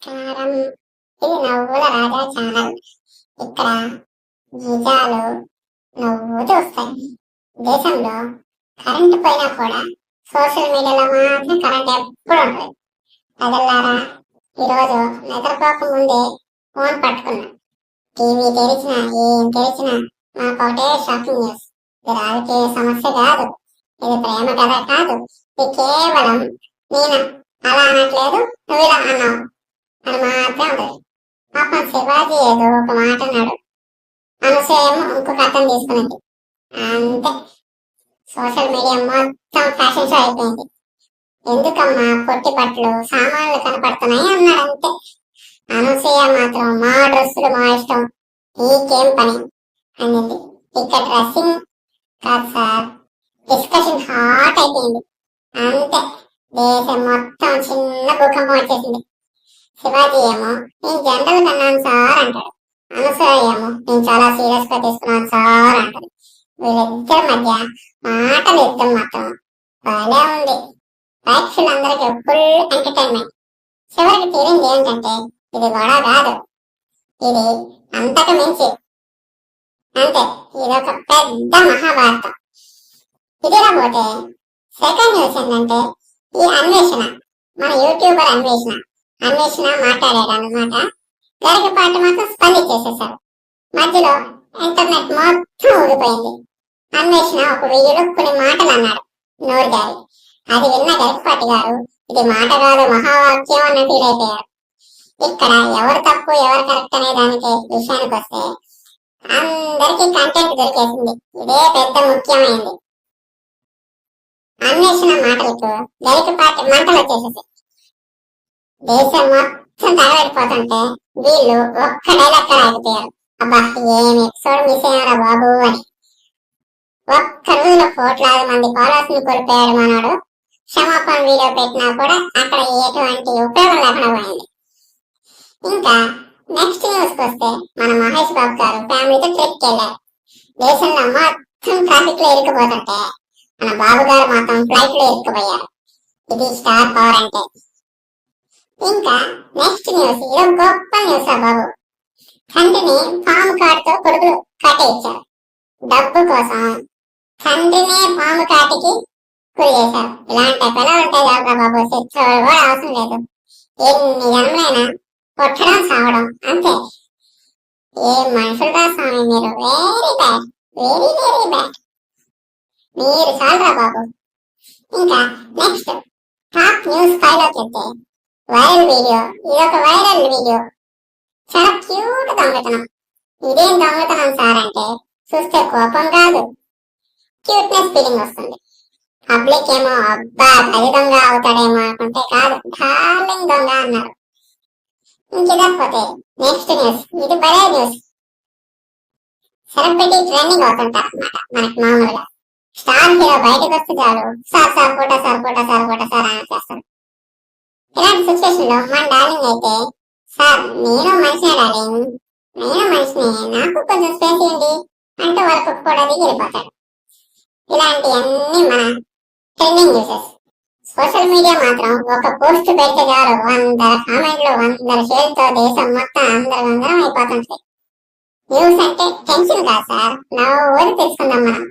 నమస్కారం. ఇది నవ్వుల రాజా ఛానల్. ఇక్కడ నిజాలు నవ్వుతూ వస్తాయి. దేశంలో కరెంటు పోయినా కూడా సోషల్ మీడియాలో మాత్రం కరెంట్ ఎప్పుడు ఉంటుంది. ప్రజలారా, ఈరోజు నిద్రపోక ముందే ఫోన్ పట్టుకున్నా. టీవీ తెరిచినా ఏం తెరిచినా నాకు ఒకటే షాకింగ్ న్యూస్. ఇది రాజకీయ సమస్య కాదు, ఇది ప్రేమ కథ కాదు, ఇది కేవలం నేను అలా అనట్లేదు, నువ్వు ఇలా అన్నావు అని మాత్రం ఉంటుంది. పాపం శివాజీ ఏదో ఒక మాట అన్నాడు, అనసూయేమో ఇంకొక అర్థం తీసుకున్నది. అంతే, సోషల్ మీడియా మొత్తం ఫ్యాషన్ షో అయిపోయింది. ఎందుకమ్మా పొట్టి బట్టలు సామాన్లు కనపడుతున్నాయి అన్నాడు. అంతే. అనసూయ మాత్రం మా డ్రెస్సులు మా ఇష్టం, నీకేం పని అనింది. ఇక్కడ డ్రెస్సింగ్ కాదు సార్, డిస్కషన్ హాట్ అయిపోయింది. అంతే, దేశం మొత్తం చిన్న భూకంపం వచ్చేసింది. శివాజీ ఏమో నేను జనరల్ కన్నాను సార్ అంటాడు. అనసూయ ఏమో నేను చాలా సీరియస్ గా తీసుకున్నాను సార్ అంటాడు. వీళ్ళిద్దరి మధ్య మాటల యుద్ధం మాత్రం భలే ఉంది. ప్రేక్షకులందరికీ ఫుల్ ఎంటర్టైన్మెంట్. చివరికి తీరింది ఏంటంటే ఇది గొడవ కాదు, ఇది అంతకు మించి. అంతే, ఇదొక పెద్ద మహాభారతం. ఇదిలా పోతే సెకండ్ న్యూస్ ఏంటంటే ఈ అన్వేషణ, మన యూట్యూబర్ అన్వేషణ మాట్లాడాడు అన్నమాట. గరికపాటి మాత్రం స్పందించేసేసారు. మధ్యలో ఇంటర్నెట్ మొత్తం ఊడిపోయింది. అన్వేషణ ఒక వీడియోలో కొన్ని మాటలు అన్నాడు నోరు గారి. అది విన్న గరికపాటి గారు ఇది మాట కాదు మహావాక్యం అన్న ఫీల్ అయిపోయారు. ఇక్కడ ఎవరు తప్పు ఎవరు కరెక్ట్ అనే దానికి విషయానికి వస్తే అందరికీ కంటెంట్ దొరికేసింది. ఇదే పెద్ద ముఖ్యమైనది. అన్వేషణ మాటలకు గరికపాటి మంటలు వచ్చేసేసాయి. దేశం మొత్తం తగలడిపోతుంటే వీళ్ళు ఒక్క డైలాగ్ ఆగిపోయారు. అబ్బా, ఏం ఎపిసోడ్ మిస్ అయ్యారా బాబు అని. ఒక్క రోజులో కోట్లాది మంది ఫాలోవర్స్ ని కోల్పోయాడు మనోడు. క్షమాపణ వీడియో పెట్టినా కూడా అక్కడ ఎటువంటి ఉపయోగం లేకుండా పోయింది. ఇంకా నెక్స్ట్ న్యూస్ కి వస్తే మన మహేష్ బాబు గారు ఫ్యామిలీతో ట్రిప్ కి వెళ్ళారు. దేశంలో మొత్తం ట్రాఫిక్ లో ఇరుక్కుపోతుంటే మన బాబు గారు మాత్రం ఫ్లైట్ లో ఇరుక్కుపోయారు. ఇది స్టార్ పవర్ అంటే. ఇంకా నెక్స్ట్ న్యూస్, ఇదో గొప్ప న్యూస్ బాబు. తండ్రిని పాము కాటుతో కొడుకులు కాటేయించారు. డబ్బు కోసం తండ్రినే పాము కాటికి గురి చేశారు. ఇలాంటి పిల్లలు ఉంటాయి కదా బాబు, శిక్షలు కూడా అవసరం లేదు. ఎన్ని జన్మలైనా కొట్టడం సావడం అంతే. ఏ మనుషులుగా స్వామి మీరు, very bad, very very bad. మీరు చాలరా బాబు. ఇంకా నెక్స్ట్ టాప్ న్యూస్ 5 లోకి వెళ్తే వైరల్ వీడియో. ఇదొక వైరల్ వీడియో, చాలా క్యూట్ దొంగతనం. ఇదేం దొంగతనం సార్ అంటే చూస్తే కోపం కాదు, క్యూట్నెస్ ఫీలింగ్ వస్తుంది. పబ్లిక్ ఏమో అబ్బా అది దొంగ అవుతాడేమో అనుకుంటే కాదు, డార్లింగ్ దొంగ అన్నారు. ఇంకేకపోతే నెక్స్ట్ న్యూస్, ఇది భలే న్యూస్. సెలబ్రిటీ ట్రెండింగ్ అవుతుంటారు అన్నమాట మనకి మామూలుగా. స్టార్ హీరో బయటకు వస్తే చాలు sir sir photo sir photo sir photo sir అని చేస్తారు. ఇలాంటి సిచ్యువేషన్ లో మన డార్లింగ్ అయితే సార్ నేను మనిషినే డార్లింగ్, నేను మనిషిని, నాకు కొంచెం స్పేస్ ఏంటి అంటూ వరకు కూడా వెళ్ళిపోతాడు. ఇలాంటివన్నీ మన ట్రెండింగ్ న్యూసెస్. సోషల్ మీడియా మాత్రం ఒక పోస్ట్ పెడితే చాలు 100 కామెంట్లు 100 షేర్తో దేశం మొత్తం అందరం అయిపోతుంటాయి. న్యూస్ అంటే టెన్షన్ కాదు సార్, నవ్వుని తెలుసుకుందాం మనం.